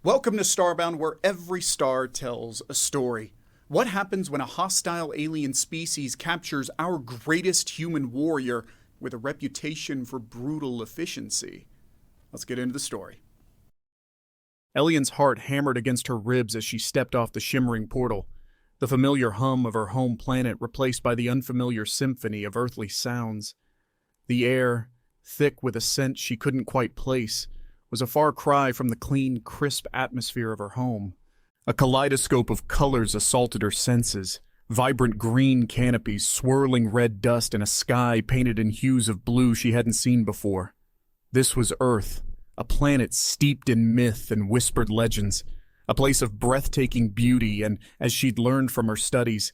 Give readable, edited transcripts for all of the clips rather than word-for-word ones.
Welcome to Starbound, where every star tells a story. What happens when a hostile alien species captures our greatest human warrior with a reputation for brutal efficiency? Let's get into the story. Elian's heart hammered against her ribs as she stepped off the shimmering portal, the familiar hum of her home planet replaced by the unfamiliar symphony of earthly sounds. The air, thick with a scent she couldn't quite place, was a far cry from the clean, crisp atmosphere of her home. A kaleidoscope of colors assaulted her senses, vibrant green canopies, swirling red dust, and a sky painted in hues of blue she hadn't seen before. This was Earth, a planet steeped in myth and whispered legends, a place of breathtaking beauty and, as she'd learned from her studies,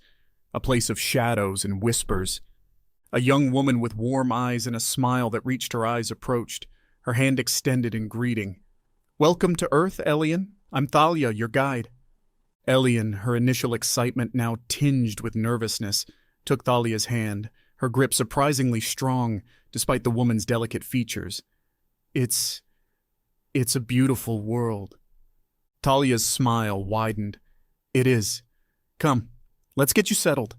a place of shadows and whispers. A young woman with warm eyes and a smile that reached her eyes approached, her hand extended in greeting. "Welcome to Earth, Elian. I'm Thalia, your guide." Elian, her initial excitement now tinged with nervousness, took Thalia's hand, her grip surprisingly strong despite the woman's delicate features. It's a beautiful world." Talia's smile widened. "It is. Come, let's get you settled."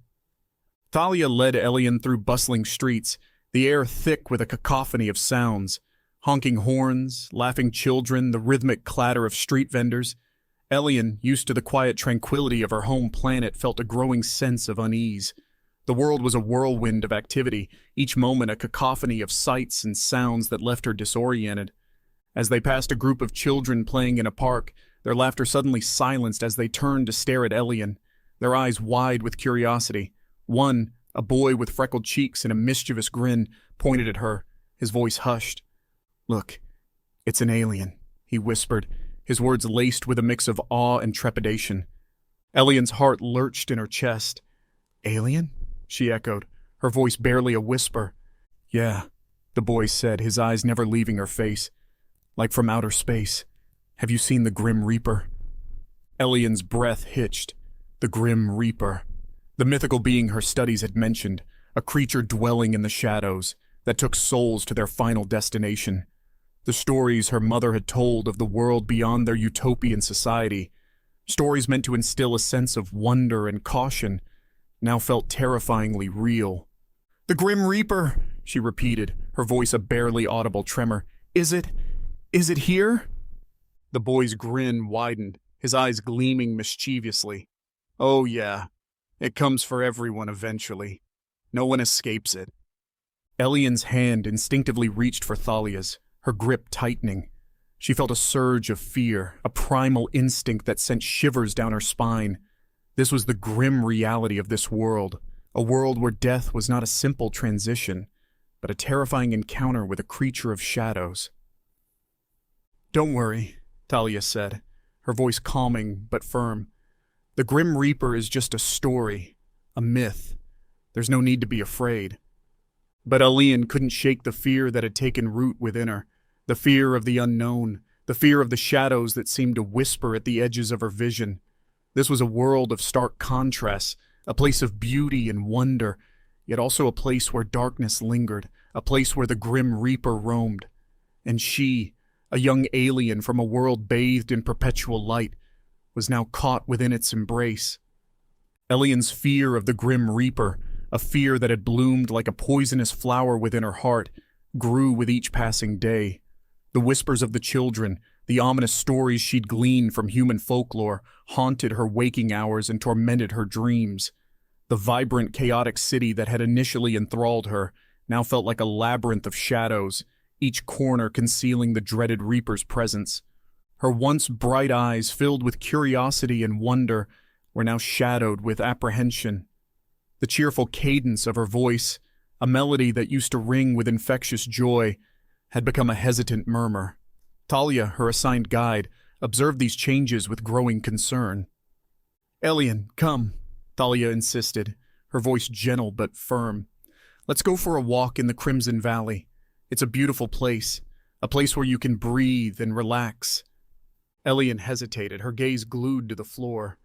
Thalia led Elian through bustling streets, the air thick with a cacophony of sounds. Honking horns, laughing children, the rhythmic clatter of street vendors. Elian, used to the quiet tranquility of her home planet, felt a growing sense of unease. The world was a whirlwind of activity, each moment a cacophony of sights and sounds that left her disoriented. As they passed a group of children playing in a park, their laughter suddenly silenced as they turned to stare at Elian, their eyes wide with curiosity. One, a boy with freckled cheeks and a mischievous grin, pointed at her, his voice hushed. "Look, it's an alien," he whispered, his words laced with a mix of awe and trepidation. Elian's heart lurched in her chest. "Alien?" she echoed, her voice barely a whisper. "Yeah," the boy said, his eyes never leaving her face. "Like from outer space. Have you seen the Grim Reaper?" Elian's breath hitched. The Grim Reaper. The mythical being her studies had mentioned, a creature dwelling in the shadows that took souls to their final destination. The stories her mother had told of the world beyond their utopian society, stories meant to instill a sense of wonder and caution, now felt terrifyingly real. "The Grim Reaper," she repeated, her voice a barely audible tremor. Is it here?" The boy's grin widened, his eyes gleaming mischievously. "Oh yeah, it comes for everyone eventually. No one escapes it." Elian's hand instinctively reached for Thalia's, her grip tightening. She felt a surge of fear, a primal instinct that sent shivers down her spine. This was the grim reality of this world, a world where death was not a simple transition, but a terrifying encounter with a creature of shadows. "Don't worry," Thalia said, her voice calming but firm. "The Grim Reaper is just a story, a myth. There's no need to be afraid." But Elian couldn't shake the fear that had taken root within her, the fear of the unknown, the fear of the shadows that seemed to whisper at the edges of her vision. This was a world of stark contrasts, a place of beauty and wonder, yet also a place where darkness lingered, a place where the Grim Reaper roamed. And she, a young alien from a world bathed in perpetual light, was now caught within its embrace. Elian's fear of the Grim Reaper, a fear that had bloomed like a poisonous flower within her heart, grew with each passing day. The whispers of the children, the ominous stories she'd gleaned from human folklore, haunted her waking hours and tormented her dreams. The vibrant, chaotic city that had initially enthralled her now felt like a labyrinth of shadows, each corner concealing the dreaded Reaper's presence. Her once bright eyes, filled with curiosity and wonder, were now shadowed with apprehension. The cheerful cadence of her voice, a melody that used to ring with infectious joy, had become a hesitant murmur. Thalia, her assigned guide, observed these changes with growing concern. "Elian, come," Thalia insisted, her voice gentle but firm. "Let's go for a walk in the Crimson Valley. It's a beautiful place, a place where you can breathe and relax." Elian hesitated, her gaze glued to the floor.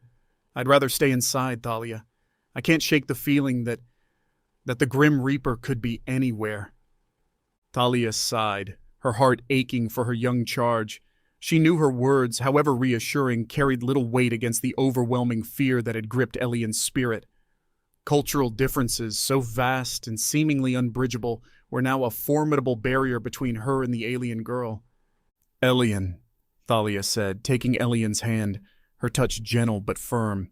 "I'd rather stay inside, Thalia. I can't shake the feeling that the Grim Reaper could be anywhere." Thalia sighed, her heart aching for her young charge, She knew her words, however reassuring, carried little weight against the overwhelming fear that had gripped Elian's spirit. Cultural differences, so vast and seemingly unbridgeable, were now a formidable barrier between her and the alien girl. "Elian," Thalia said, taking Elian's hand, her touch gentle but firm.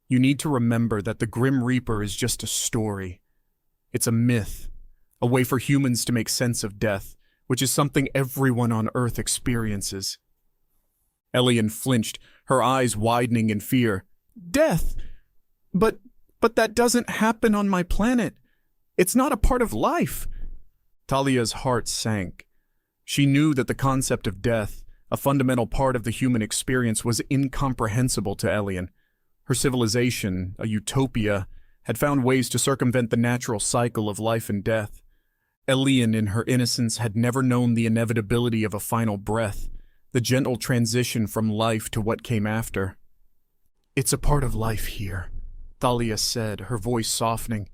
"You need to remember that the Grim Reaper is just a story. It's a myth, a way for humans to make sense of death, which is something everyone on Earth experiences." Elian flinched, her eyes widening in fear. "Death? But that doesn't happen on my planet. It's not a part of life." Thalia's heart sank. She knew that the concept of death, a fundamental part of the human experience, was incomprehensible to Elian. Her civilization, a utopia, had found ways to circumvent the natural cycle of life and death. Elian, in her innocence, had never known the inevitability of a final breath, the gentle transition from life to what came after. "It's a part of life here," Thalia said, her voice softening.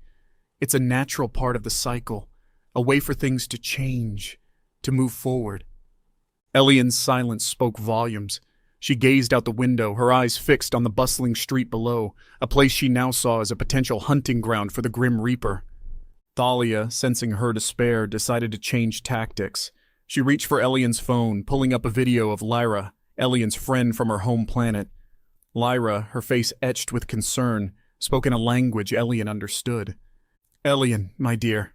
"It's a natural part of the cycle, a way for things to change, to move forward." Elian's silence spoke volumes. She gazed out the window, her eyes fixed on the bustling street below, a place she now saw as a potential hunting ground for the Grim Reaper. Thalia, sensing her despair, decided to change tactics. She reached for Elian's phone, pulling up a video of Lyra, Elian's friend from her home planet. Lyra, her face etched with concern, spoke in a language Elian understood. "Elian, my dear."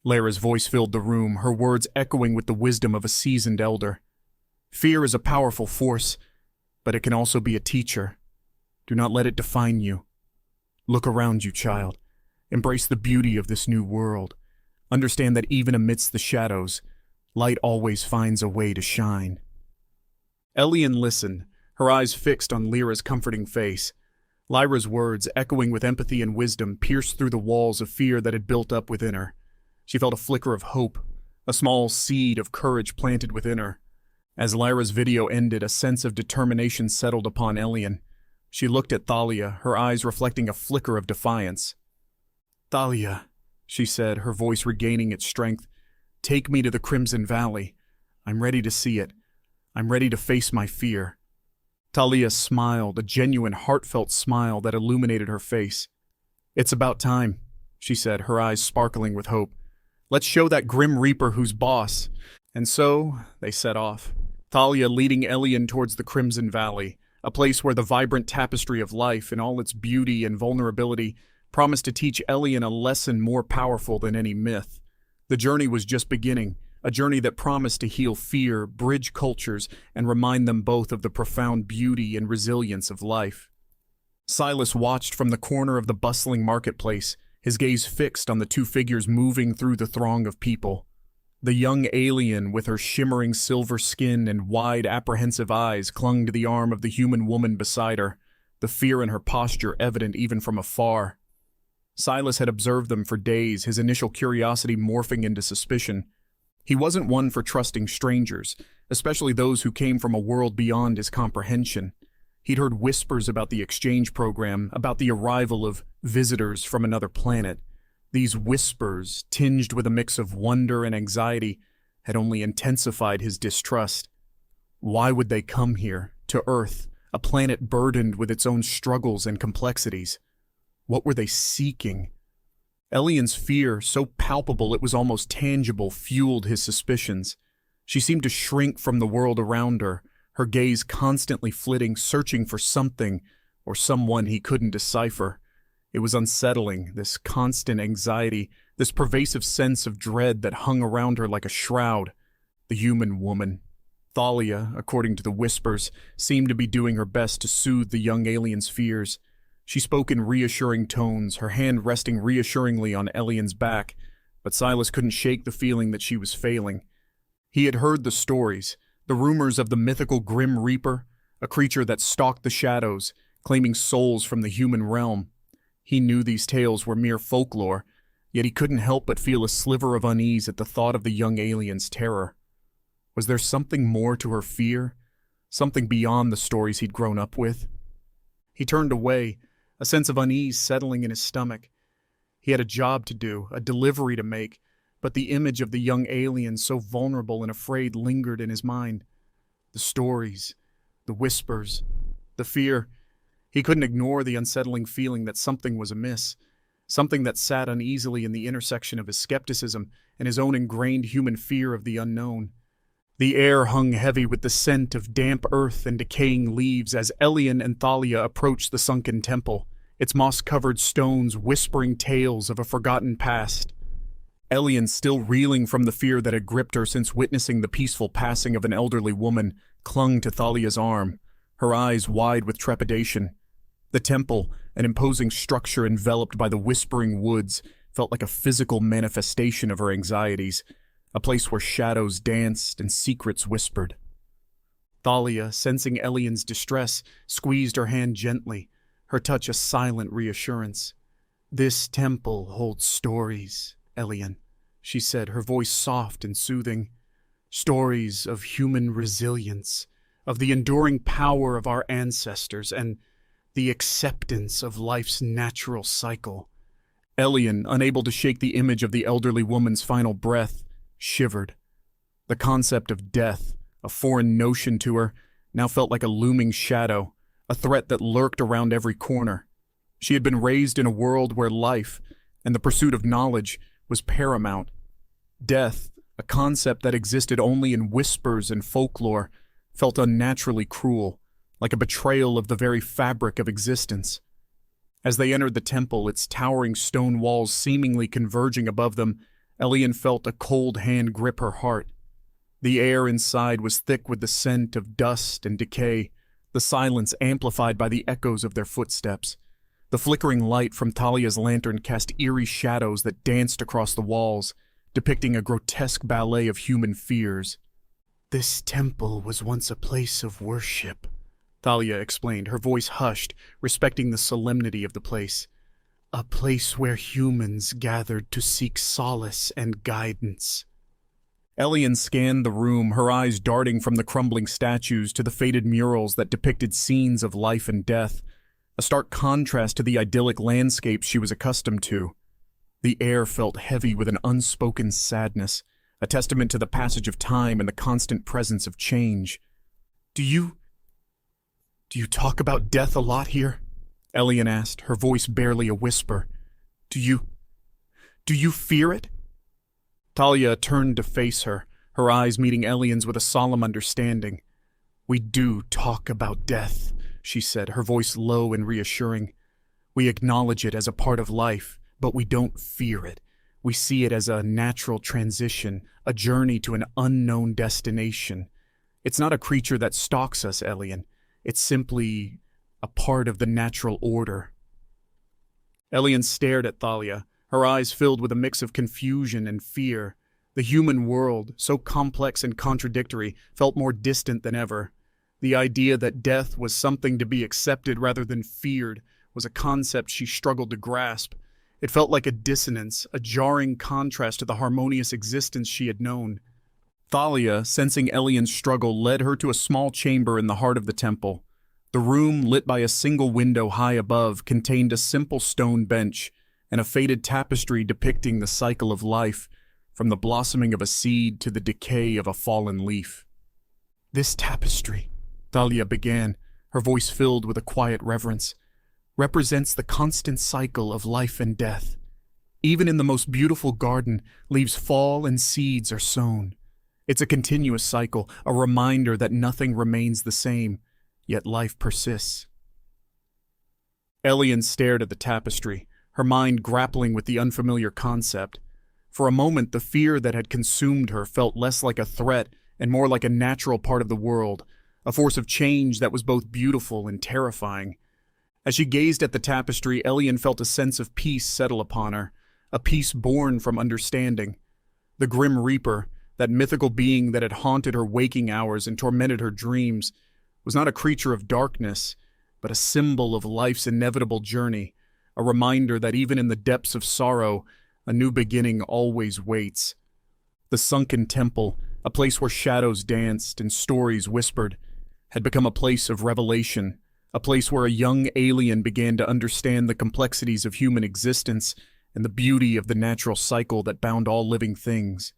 Lyra's voice filled the room, her words echoing with the wisdom of a seasoned elder. "Fear is a powerful force, but it can also be a teacher. Do not let it define you. Look around you, child. Embrace the beauty of this new world. Understand that even amidst the shadows, light always finds a way to shine." Elian listened, her eyes fixed on Lyra's comforting face. Lyra's words, echoing with empathy and wisdom, pierced through the walls of fear that had built up within her. She felt a flicker of hope, a small seed of courage planted within her. As Lyra's video ended, a sense of determination settled upon Elian. She looked at Thalia, her eyes reflecting a flicker of defiance. "Thalia," she said, her voice regaining its strength, "take me to the Crimson Valley. I'm ready to see it. I'm ready to face my fear." Thalia smiled, a genuine, heartfelt smile that illuminated her face. "It's about time," she said, her eyes sparkling with hope. "Let's show that Grim Reaper who's boss." And so they set off, Thalia leading Elian towards the Crimson Valley, a place where the vibrant tapestry of life, in all its beauty and vulnerability, promised to teach Elian a lesson more powerful than any myth. The journey was just beginning, a journey that promised to heal fear, bridge cultures, and remind them both of the profound beauty and resilience of life. Silas watched from the corner of the bustling marketplace, his gaze fixed on the two figures moving through the throng of people. The young alien, with her shimmering silver skin and wide, apprehensive eyes, clung to the arm of the human woman beside her, the fear in her posture evident even from afar. Silas had observed them for days, his initial curiosity morphing into suspicion. He wasn't one for trusting strangers, especially those who came from a world beyond his comprehension. He'd heard whispers about the exchange program, about the arrival of visitors from another planet. These whispers, tinged with a mix of wonder and anxiety, had only intensified his distrust. Why would they come here, to Earth, a planet burdened with its own struggles and complexities? What were they seeking? Elian's fear, so palpable it was almost tangible, fueled his suspicions. She seemed to shrink from the world around her, her gaze constantly flitting, searching for something or someone he couldn't decipher. It was unsettling, this constant anxiety, this pervasive sense of dread that hung around her like a shroud. The human woman. Thalia, according to the whispers, seemed to be doing her best to soothe the young alien's fears. She spoke in reassuring tones, her hand resting reassuringly on Elian's back, but Silas couldn't shake the feeling that she was failing. He had heard the stories, the rumors of the mythical Grim Reaper, a creature that stalked the shadows, claiming souls from the human realm. He knew these tales were mere folklore, yet he couldn't help but feel a sliver of unease at the thought of the young alien's terror. Was there something more to her fear? Something beyond the stories he'd grown up with? He turned away, a sense of unease settling in his stomach. He had a job to do, a delivery to make, but the image of the young alien, so vulnerable and afraid, lingered in his mind. The stories, the whispers, the fear. He couldn't ignore the unsettling feeling that something was amiss, something that sat uneasily in the intersection of his skepticism and his own ingrained human fear of the unknown. The air hung heavy with the scent of damp earth and decaying leaves as Elian and Thalia approached the sunken temple, its moss-covered stones whispering tales of a forgotten past. Elian, still reeling from the fear that had gripped her since witnessing the peaceful passing of an elderly woman, clung to Thalia's arm, her eyes wide with trepidation. The temple, an imposing structure enveloped by the whispering woods, felt like a physical manifestation of her anxieties, a place where shadows danced and secrets whispered. Thalia, sensing Elian's distress, squeezed her hand gently, her touch a silent reassurance. "This temple holds stories, Elian," she said, her voice soft and soothing. "Stories of human resilience, of the enduring power of our ancestors, and the acceptance of life's natural cycle." Elian, unable to shake the image of the elderly woman's final breath, shivered. The concept of death, a foreign notion to her, now felt like a looming shadow, a threat that lurked around every corner. She had been raised in a world where life, and the pursuit of knowledge, was paramount. Death, a concept that existed only in whispers and folklore, felt unnaturally cruel, like a betrayal of the very fabric of existence. As they entered the temple, its towering stone walls seemingly converging above them, Elian felt a cold hand grip her heart. The air inside was thick with the scent of dust and decay, the silence amplified by the echoes of their footsteps. The flickering light from Thalia's lantern cast eerie shadows that danced across the walls, depicting a grotesque ballet of human fears. "This temple was once a place of worship," Thalia explained, her voice hushed, respecting the solemnity of the place. "A place where humans gathered to seek solace and guidance." Elian scanned the room, her eyes darting from the crumbling statues to the faded murals that depicted scenes of life and death, a stark contrast to the idyllic landscape she was accustomed to. The air felt heavy with an unspoken sadness, a testament to the passage of time and the constant presence of change. Do you talk about death a lot here?" Elian asked, her voice barely a whisper. Do you fear it?" Thalia turned to face her, her eyes meeting Elian's with a solemn understanding. "We do talk about death," she said, her voice low and reassuring. "We acknowledge it as a part of life, but we don't fear it. We see it as a natural transition, a journey to an unknown destination. It's not a creature that stalks us, Elian. It's simply a part of the natural order." Elian stared at Thalia, her eyes filled with a mix of confusion and fear. The human world, so complex and contradictory, felt more distant than ever. The idea that death was something to be accepted rather than feared was a concept she struggled to grasp. It felt like a dissonance, a jarring contrast to the harmonious existence she had known. Thalia, sensing Elian's struggle, led her to a small chamber in the heart of the temple. The room, lit by a single window high above, contained a simple stone bench and a faded tapestry depicting the cycle of life, from the blossoming of a seed to the decay of a fallen leaf. "This tapestry," Thalia began, her voice filled with a quiet reverence, "represents the constant cycle of life and death. Even in the most beautiful garden, leaves fall and seeds are sown. It's a continuous cycle, a reminder that nothing remains the same, yet life persists." Elian stared at the tapestry, her mind grappling with the unfamiliar concept. For a moment, the fear that had consumed her felt less like a threat and more like a natural part of the world, a force of change that was both beautiful and terrifying. As she gazed at the tapestry, Elian felt a sense of peace settle upon her, a peace born from understanding. The Grim Reaper, that mythical being that had haunted her waking hours and tormented her dreams, was not a creature of darkness, but a symbol of life's inevitable journey, a reminder that even in the depths of sorrow, a new beginning always waits. The sunken temple, a place where shadows danced and stories whispered, had become a place of revelation, a place where a young alien began to understand the complexities of human existence and the beauty of the natural cycle that bound all living things.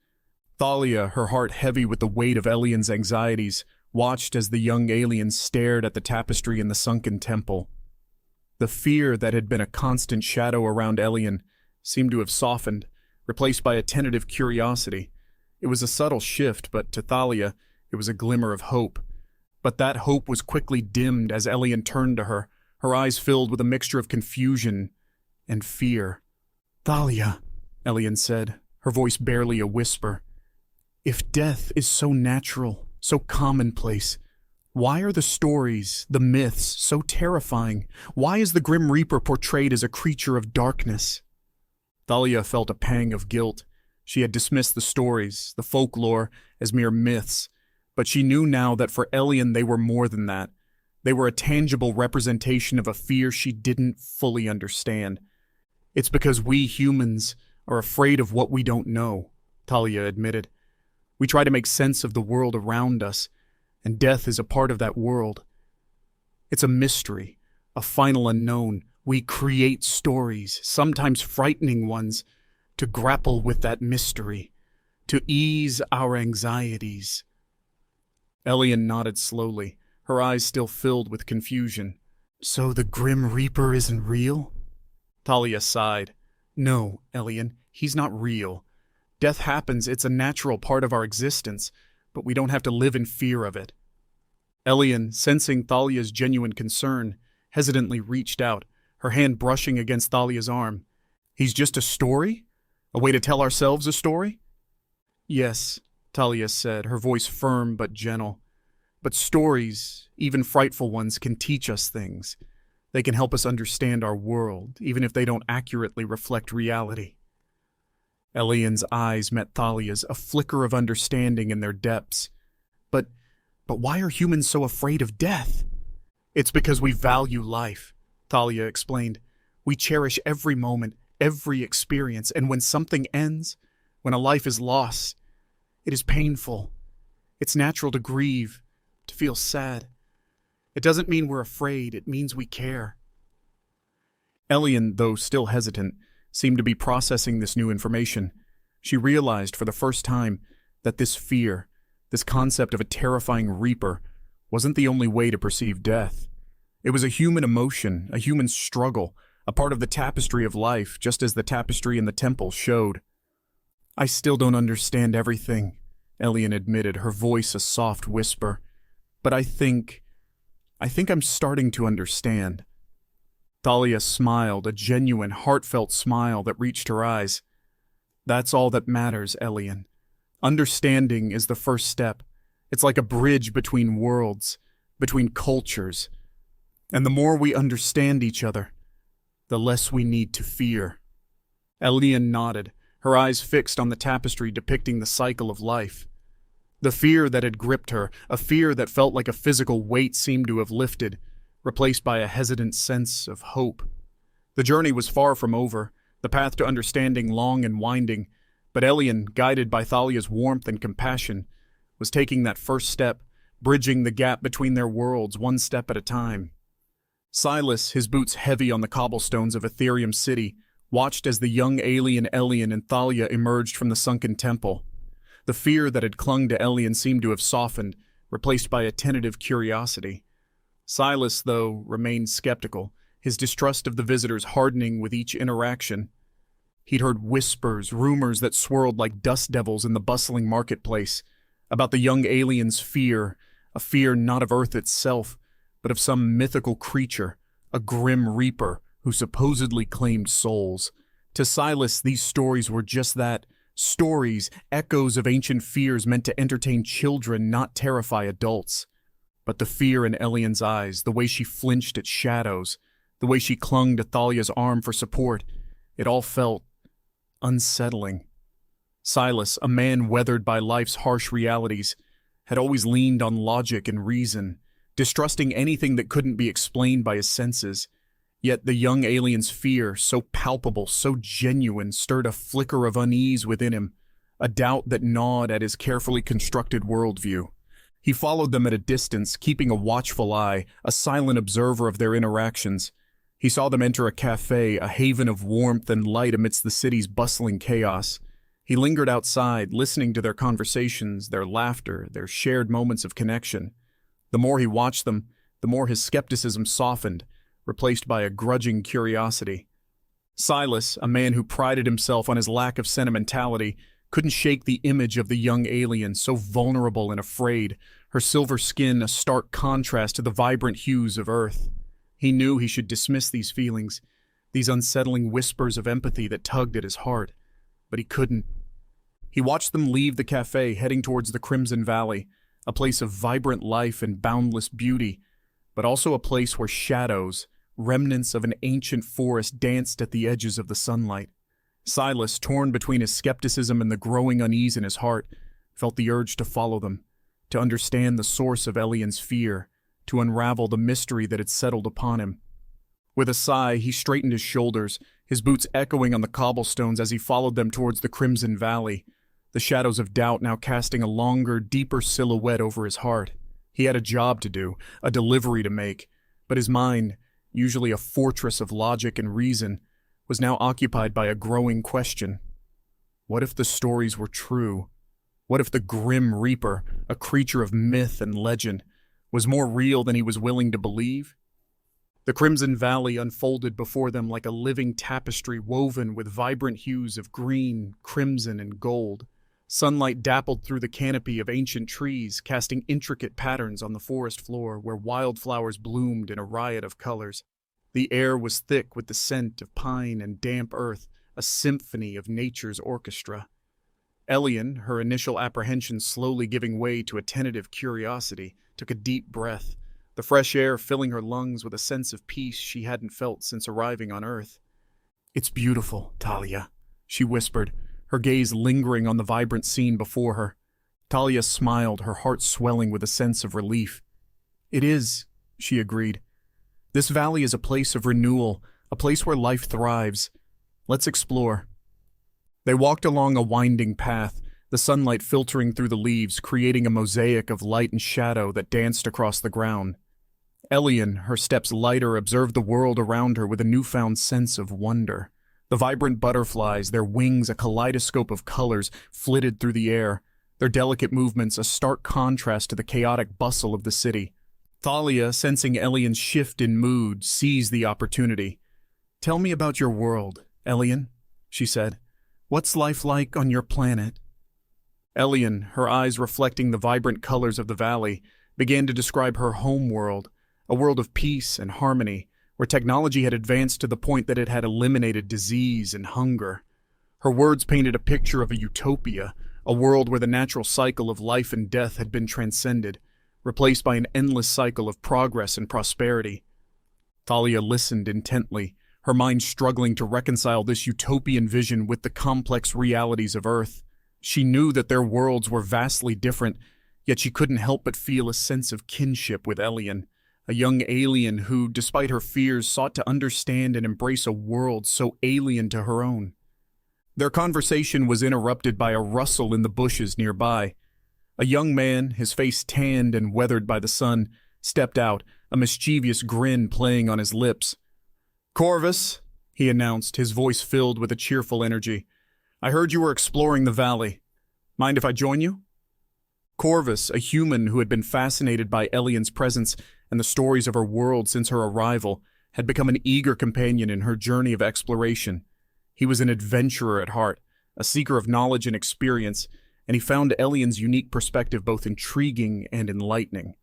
Thalia, her heart heavy with the weight of Elian's anxieties, watched as the young alien stared at the tapestry in the sunken temple. The fear that had been a constant shadow around Elian seemed to have softened, replaced by a tentative curiosity. It was a subtle shift, but to Thalia, it was a glimmer of hope. But that hope was quickly dimmed as Elian turned to her, her eyes filled with a mixture of confusion and fear. "Thalia," Elian said, her voice barely a whisper, "if death is so natural, so commonplace, why are the stories, the myths, so terrifying? Why is the Grim Reaper portrayed as a creature of darkness?" Thalia felt a pang of guilt. She had dismissed the stories, the folklore, as mere myths, but she knew now that for Elian they were more than that. They were a tangible representation of a fear she didn't fully understand. "It's because we humans are afraid of what we don't know," Thalia admitted. "We try to make sense of the world around us, and death is a part of that world. It's a mystery, a final unknown. We create stories, sometimes frightening ones, to grapple with that mystery, to ease our anxieties." Elian nodded slowly, her eyes still filled with confusion. "So the Grim Reaper isn't real?" Thalia sighed. "No, Elian, he's not real. Death happens, it's a natural part of our existence, but we don't have to live in fear of it." Elian, sensing Thalia's genuine concern, hesitantly reached out, her hand brushing against Thalia's arm. "He's just a story? A way to tell ourselves a story?" "Yes," Thalia said, her voice firm but gentle. "But stories, even frightful ones, can teach us things. They can help us understand our world, even if they don't accurately reflect reality." Elian's eyes met Thalia's, a flicker of understanding in their depths. But why are humans so afraid of death?" "It's because we value life," Thalia explained. "We cherish every moment, every experience, and when something ends, when a life is lost, it is painful. It's natural to grieve, to feel sad. It doesn't mean we're afraid, it means we care." Elian, though still hesitant, seemed to be processing this new information. She realized for the first time that this fear, this concept of a terrifying reaper, wasn't the only way to perceive death. It was a human emotion, a human struggle, a part of the tapestry of life, just as the tapestry in the temple showed. "I still don't understand everything," Elian admitted, her voice a soft whisper. "But I think I'm starting to understand." Thalia smiled, a genuine, heartfelt smile that reached her eyes. "That's all that matters, Elian. Understanding is the first step. It's like a bridge between worlds, between cultures. And the more we understand each other, the less we need to fear." Elian nodded, her eyes fixed on the tapestry depicting the cycle of life. The fear that had gripped her, a fear that felt like a physical weight, seemed to have lifted, replaced by a hesitant sense of hope. The journey was far from over, the path to understanding long and winding, but Elian, guided by Thalia's warmth and compassion, was taking that first step, bridging the gap between their worlds one step at a time. Silas, his boots heavy on the cobblestones of Ethereum City, watched as the young alien Elian and Thalia emerged from the sunken temple. The fear that had clung to Elian seemed to have softened, replaced by a tentative curiosity. Silas, though, remained skeptical, his distrust of the visitors hardening with each interaction. He'd heard whispers, rumors that swirled like dust devils in the bustling marketplace, about the young alien's fear, a fear not of Earth itself, but of some mythical creature, a grim reaper who supposedly claimed souls. To Silas, these stories were just that, stories, echoes of ancient fears meant to entertain children, not terrify adults. But the fear in Elian's eyes, the way she flinched at shadows, the way she clung to Thalia's arm for support, it all felt unsettling. Silas, a man weathered by life's harsh realities, had always leaned on logic and reason, distrusting anything that couldn't be explained by his senses. Yet the young alien's fear, so palpable, so genuine, stirred a flicker of unease within him, a doubt that gnawed at his carefully constructed worldview. He followed them at a distance, keeping a watchful eye, a silent observer of their interactions. He saw them enter a cafe, a haven of warmth and light amidst the city's bustling chaos. He lingered outside, listening to their conversations, their laughter, their shared moments of connection. The more he watched them, the more his skepticism softened, replaced by a grudging curiosity. Silas, a man who prided himself on his lack of sentimentality, couldn't shake the image of the young alien so vulnerable and afraid, her silver skin a stark contrast to the vibrant hues of Earth. He knew he should dismiss these feelings, these unsettling whispers of empathy that tugged at his heart, but he couldn't. He watched them leave the cafe, heading towards the Crimson Valley, a place of vibrant life and boundless beauty, but also a place where shadows, remnants of an ancient forest, danced at the edges of the sunlight. Silas, torn between his skepticism and the growing unease in his heart, felt the urge to follow them, to understand the source of Elian's fear, to unravel the mystery that had settled upon him. With a sigh, he straightened his shoulders, his boots echoing on the cobblestones as he followed them towards the Crimson Valley, the shadows of doubt now casting a longer, deeper silhouette over his heart. He had a job to do, a delivery to make, but his mind, usually a fortress of logic and reason, was now occupied by a growing question. What if the stories were true? What if the Grim Reaper, a creature of myth and legend, was more real than he was willing to believe? The Crimson Valley unfolded before them like a living tapestry woven with vibrant hues of green, crimson, and gold. Sunlight dappled through the canopy of ancient trees, casting intricate patterns on the forest floor where wildflowers bloomed in a riot of colors. The air was thick with the scent of pine and damp earth, a symphony of nature's orchestra. Elian, her initial apprehension slowly giving way to a tentative curiosity, took a deep breath, the fresh air filling her lungs with a sense of peace she hadn't felt since arriving on Earth. "It's beautiful, Talia," she whispered, her gaze lingering on the vibrant scene before her. Talia smiled, her heart swelling with a sense of relief. "It is," she agreed. "This valley is a place of renewal, a place where life thrives. Let's explore." They walked along a winding path, the sunlight filtering through the leaves, creating a mosaic of light and shadow that danced across the ground. Elian, her steps lighter, observed the world around her with a newfound sense of wonder. The vibrant butterflies, their wings a kaleidoscope of colors, flitted through the air, their delicate movements a stark contrast to the chaotic bustle of the city. Thalia, sensing Elian's shift in mood, seized the opportunity. "Tell me about your world, Elian," she said. "What's life like on your planet?" Elian, her eyes reflecting the vibrant colors of the valley, began to describe her home world, a world of peace and harmony, where technology had advanced to the point that it had eliminated disease and hunger. Her words painted a picture of a utopia, a world where the natural cycle of life and death had been transcended, replaced by an endless cycle of progress and prosperity. Thalia listened intently, her mind struggling to reconcile this utopian vision with the complex realities of Earth. She knew that their worlds were vastly different, yet she couldn't help but feel a sense of kinship with Elian, a young alien who, despite her fears, sought to understand and embrace a world so alien to her own. Their conversation was interrupted by a rustle in the bushes nearby. A young man, his face tanned and weathered by the sun, stepped out, a mischievous grin playing on his lips. "Corvus," he announced, his voice filled with a cheerful energy. "I heard you were exploring the valley. Mind if I join you?" Corvus, a human who had been fascinated by Elian's presence and the stories of her world since her arrival, had become an eager companion in her journey of exploration. He was an adventurer at heart, a seeker of knowledge and experience, and he found Elian's unique perspective both intriguing and enlightening.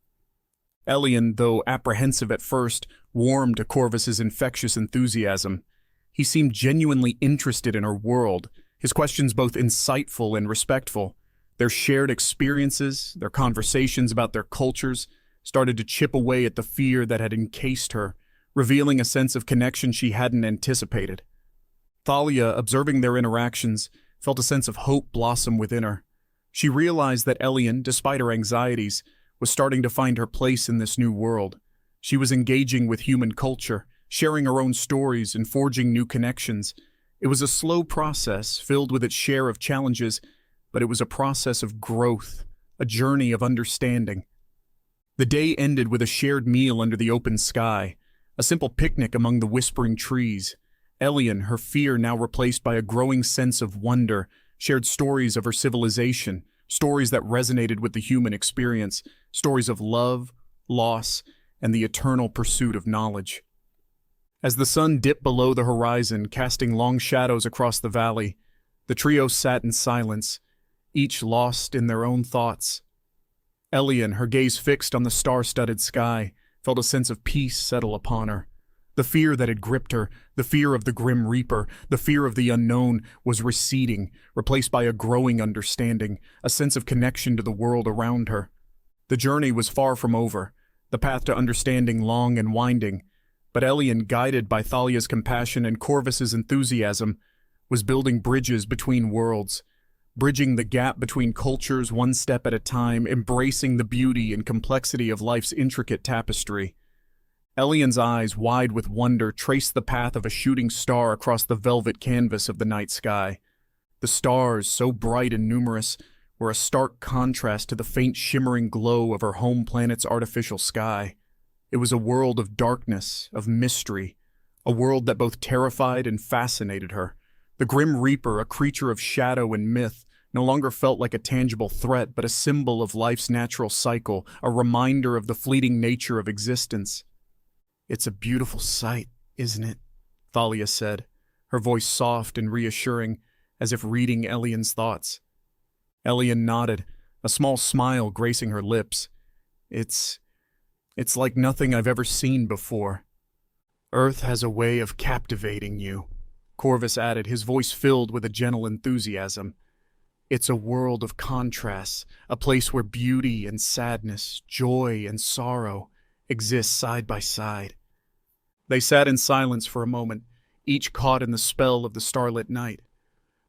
Elian, though apprehensive at first, warmed to Corvus's infectious enthusiasm. He seemed genuinely interested in her world, his questions both insightful and respectful. Their shared experiences, their conversations about their cultures, started to chip away at the fear that had encased her, revealing a sense of connection she hadn't anticipated. Thalia, observing their interactions, felt a sense of hope blossom within her. She realized that Elian, despite her anxieties, was starting to find her place in this new world. She was engaging with human culture, sharing her own stories and forging new connections. It was a slow process, filled with its share of challenges, but it was a process of growth, a journey of understanding. The day ended with a shared meal under the open sky, a simple picnic among the whispering trees. Elian, her fear now replaced by a growing sense of wonder, shared stories of her civilization, stories that resonated with the human experience, stories of love, loss, and the eternal pursuit of knowledge. As the sun dipped below the horizon, casting long shadows across the valley, the trio sat in silence, each lost in their own thoughts. Elian, her gaze fixed on the star-studded sky, felt a sense of peace settle upon her. The fear that had gripped her, the fear of the grim reaper, the fear of the unknown, was receding, replaced by a growing understanding, a sense of connection to the world around her. The journey was far from over, the path to understanding long and winding, but Elian, guided by Thalia's compassion and Corvus's enthusiasm, was building bridges between worlds, bridging the gap between cultures one step at a time, embracing the beauty and complexity of life's intricate tapestry. Elian's eyes, wide with wonder, traced the path of a shooting star across the velvet canvas of the night sky. The stars, so bright and numerous, were a stark contrast to the faint shimmering glow of her home planet's artificial sky. It was a world of darkness, of mystery, a world that both terrified and fascinated her. The Grim Reaper, a creature of shadow and myth, no longer felt like a tangible threat, but a symbol of life's natural cycle, a reminder of the fleeting nature of existence. "It's a beautiful sight, isn't it?" Thalia said, her voice soft and reassuring, as if reading Elian's thoughts. Elian nodded, a small smile gracing her lips. It's like nothing I've ever seen before." "Earth has a way of captivating you," Corvus added, his voice filled with a gentle enthusiasm. "It's a world of contrasts, a place where beauty and sadness, joy and sorrow exist side by side." They sat in silence for a moment, each caught in the spell of the starlit night.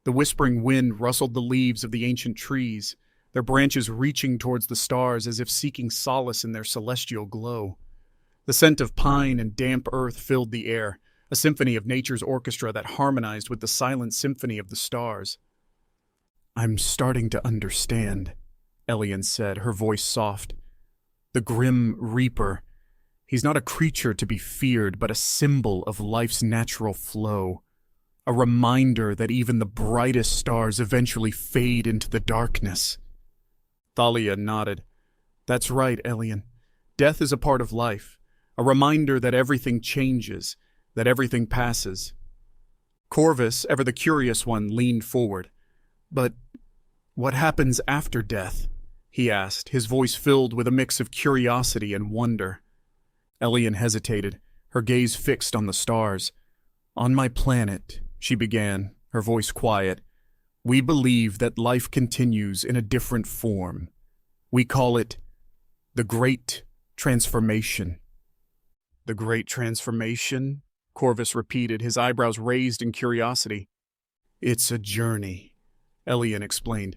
The whispering wind rustled the leaves of the ancient trees, their branches reaching towards the stars as if seeking solace in their celestial glow. The scent of pine and damp earth filled the air, a symphony of nature's orchestra that harmonized with the silent symphony of the stars. "I'm starting to understand," Elian said, her voice soft. "The Grim Reaper, he's not a creature to be feared, but a symbol of life's natural flow. A reminder that even the brightest stars eventually fade into the darkness." Thalia nodded. "That's right, Elian. Death is a part of life, a reminder that everything changes, that everything passes." Corvus, ever the curious one, leaned forward. "But what happens after death?" he asked, his voice filled with a mix of curiosity and wonder. Elian hesitated, her gaze fixed on the stars. "On my planet," she began, her voice quiet, "we believe that life continues in a different form. We call it the Great Transformation." "The Great Transformation?" Corvus repeated, his eyebrows raised in curiosity. "It's a journey," Elian explained.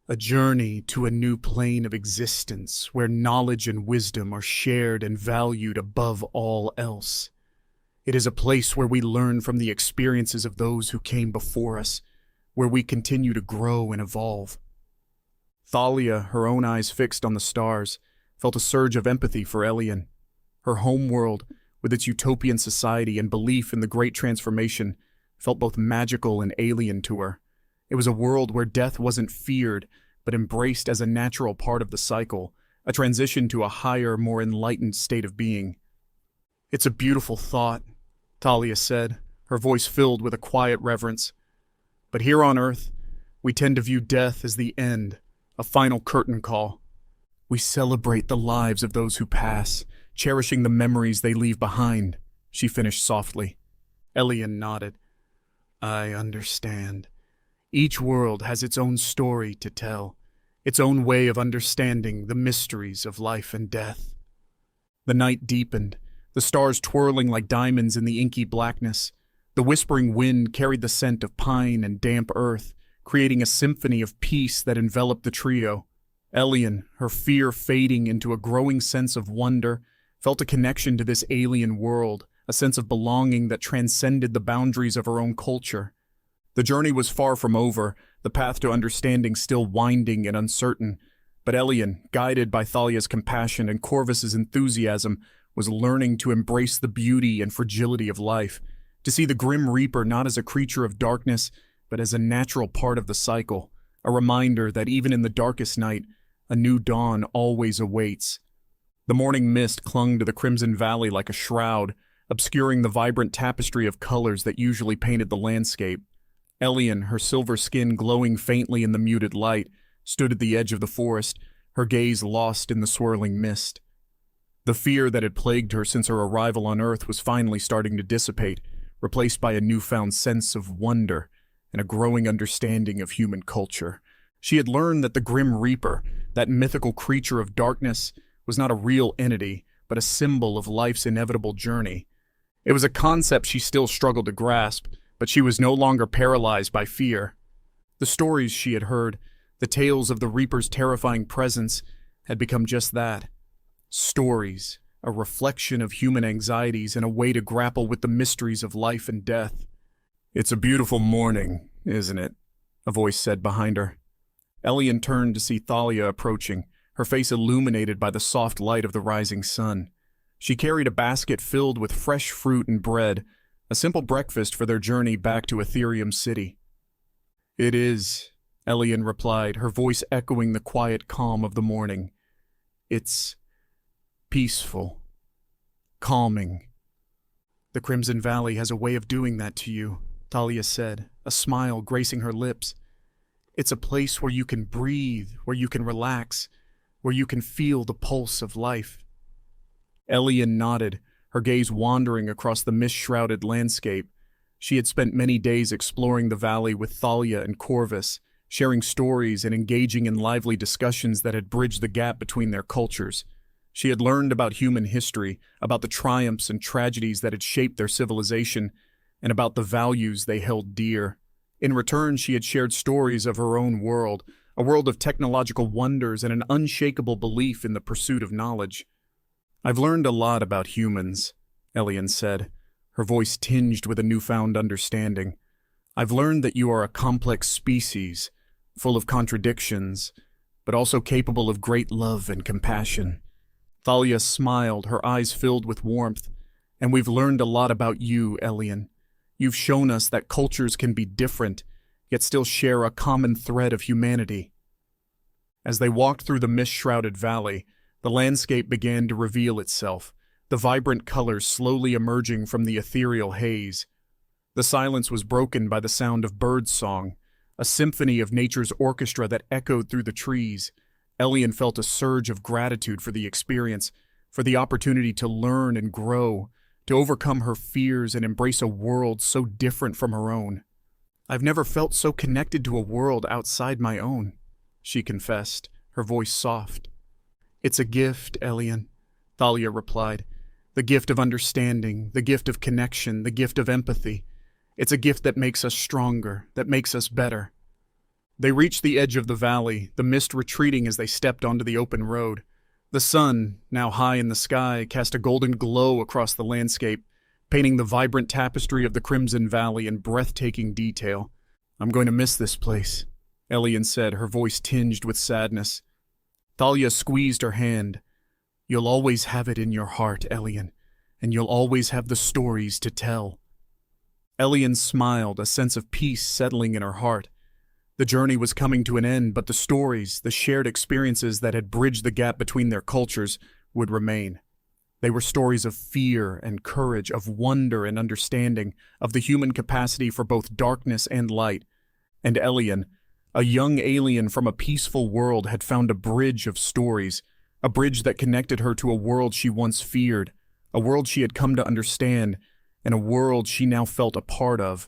"A journey to a new plane of existence where knowledge and wisdom are shared and valued above all else. It is a place where we learn from the experiences of those who came before us, where we continue to grow and evolve." Thalia, her own eyes fixed on the stars, felt a surge of empathy for Elian. Her home world, with its utopian society and belief in the Great Transformation, felt both magical and alien to her. It was a world where death wasn't feared, but embraced as a natural part of the cycle, a transition to a higher, more enlightened state of being. "It's a beautiful thought," Thalia said, her voice filled with a quiet reverence. "But here on Earth, we tend to view death as the end, a final curtain call. We celebrate the lives of those who pass, cherishing the memories they leave behind," she finished softly. Elian nodded. "I understand. Each world has its own story to tell, its own way of understanding the mysteries of life and death." The night deepened, the stars twirling like diamonds in the inky blackness. The whispering wind carried the scent of pine and damp earth, creating a symphony of peace that enveloped the trio. Elian, her fear fading into a growing sense of wonder, felt a connection to this alien world, a sense of belonging that transcended the boundaries of her own culture. The journey was far from over, the path to understanding still winding and uncertain, but Elian, guided by Thalia's compassion and Corvus's enthusiasm, was learning to embrace the beauty and fragility of life, to see the Grim Reaper not as a creature of darkness, but as a natural part of the cycle, a reminder that even in the darkest night, a new dawn always awaits. The morning mist clung to the Crimson Valley like a shroud, obscuring the vibrant tapestry of colors that usually painted the landscape. Elian, her silver skin glowing faintly in the muted light, stood at the edge of the forest, her gaze lost in the swirling mist. The fear that had plagued her since her arrival on Earth was finally starting to dissipate, replaced by a newfound sense of wonder and a growing understanding of human culture. She had learned that the Grim Reaper, that mythical creature of darkness, was not a real entity, but a symbol of life's inevitable journey. It was a concept she still struggled to grasp, but she was no longer paralyzed by fear. The stories she had heard, the tales of the Reaper's terrifying presence, had become just that. Stories, a reflection of human anxieties and a way to grapple with the mysteries of life and death. "It's a beautiful morning, isn't it?" a voice said behind her. Elian turned to see Thalia approaching, her face illuminated by the soft light of the rising sun. She carried a basket filled with fresh fruit and bread, a simple breakfast for their journey back to Ethereum City. "It is," Elian replied, her voice echoing the quiet calm of the morning. "It's peaceful, calming." "The Crimson Valley has a way of doing that to you," Thalia said, a smile gracing her lips. "It's a place where you can breathe, where you can relax, where you can feel the pulse of life." Elian nodded, her gaze wandering across the mist-shrouded landscape. She had spent many days exploring the valley with Thalia and Corvus, sharing stories and engaging in lively discussions that had bridged the gap between their cultures. She had learned about human history, about the triumphs and tragedies that had shaped their civilization, and about the values they held dear. In return, she had shared stories of her own world, a world of technological wonders and an unshakable belief in the pursuit of knowledge. "I've learned a lot about humans," Elian said, her voice tinged with a newfound understanding. "I've learned that you are a complex species, full of contradictions, but also capable of great love and compassion." Thalia smiled, her eyes filled with warmth. "And we've learned a lot about you, Elian. You've shown us that cultures can be different, yet still share a common thread of humanity." As they walked through the mist-shrouded valley, the landscape began to reveal itself, the vibrant colors slowly emerging from the ethereal haze. The silence was broken by the sound of birdsong, a symphony of nature's orchestra that echoed through the trees. Elian felt a surge of gratitude for the experience, for the opportunity to learn and grow, to overcome her fears and embrace a world so different from her own. "I've never felt so connected to a world outside my own," she confessed, her voice soft. "It's a gift, Elian," Thalia replied. "The gift of understanding, the gift of connection, the gift of empathy. It's a gift that makes us stronger, that makes us better." They reached the edge of the valley, the mist retreating as they stepped onto the open road. The sun, now high in the sky, cast a golden glow across the landscape, painting the vibrant tapestry of the Crimson Valley in breathtaking detail. "I'm going to miss this place," Elian said, her voice tinged with sadness. Thalia squeezed her hand. "You'll always have it in your heart, Elian, and you'll always have the stories to tell." Elian smiled, a sense of peace settling in her heart. The journey was coming to an end, but the stories, the shared experiences that had bridged the gap between their cultures, would remain. They were stories of fear and courage, of wonder and understanding, of the human capacity for both darkness and light. And Elian, a young alien from a peaceful world, had found a bridge of stories, a bridge that connected her to a world she once feared, a world she had come to understand, and a world she now felt a part of.